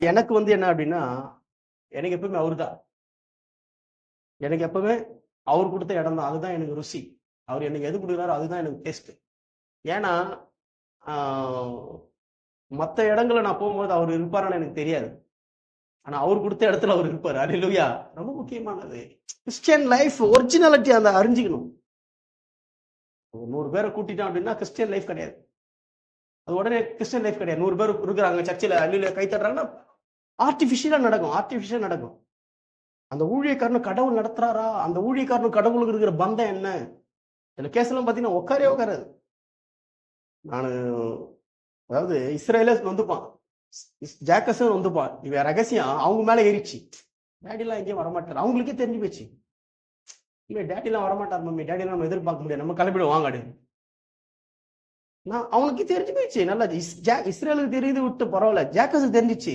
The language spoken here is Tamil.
எனக்கு என்ன அப்படின்னா, எனக்கு எப்பவுமே அவர்தான். எனக்கு எப்பவுமே அவர் குடுத்த இடம் தான். அதுதான் எனக்கு ருசி. அவர் எனக்கு எது குடுக்குறாரோ அதுதான் எனக்கு டேஸ்ட். ஏன்னா, ஆ மத்த இடங்கள்ல நான் போகும்போது அவர் இருப்பாரான்னு எனக்கு தெரியாது. ஆனா அவர் குடுத்த இடத்துல அவர் இருப்பாரு. அல்லேலூயா! ரொம்ப முக்கியமானது. கிறிஸ்டியன் லைஃப் ஒரிஜினாலிட்டி அந்த அறிஞ்சுக்கணும். 100 பேர கூட்டிட்டோம் அப்படின்னா கிறிஸ்டியன் லைஃப் கிடையாது. அது உடனே கிறிஸ்டியன் லைஃப் கிடையாது. 100 பேர் இருக்கிறாங்க சர்ச்சில அல்லேலூயா கை தட்டுறாங்கன்னா, ஆர்டிபிஷியலா நடக்கும். அந்த ஊழியக்காரனும் கடவுள் நடத்துறாரா? அந்த கடவுளுக்கு இருக்கிற பந்தம் என்ன? சில கேஸ்லாம் பார்த்தீங்கன்னா உட்காராது. நானு அதாவது இஸ்ரேலே வந்துப்பான். ஜாக்கஸும் வந்துப்பான். இவன் ரகசியம் அவங்க மேல ஏறிச்சு. டேடிலாம் எங்கேயும் வரமாட்டார். அவங்களுக்கே தெரிஞ்சு போச்சு. இல்ல டேடிலாம் வரமாட்டார் மம்மி. டேடிலாம் நம்ம எதிர்பார்க்க முடியாது. நம்ம கிளம்பிடுவோம் வாங்க அப்படின்னு. நான் அவனுக்கு தெரிஞ்சு போயிடுச்சு. நல்லா இஸ்ரேலுக்கு தெரியுது விட்டு பரவாயில்ல. ஜாக்கஸுக்கு தெரிஞ்சிச்சு.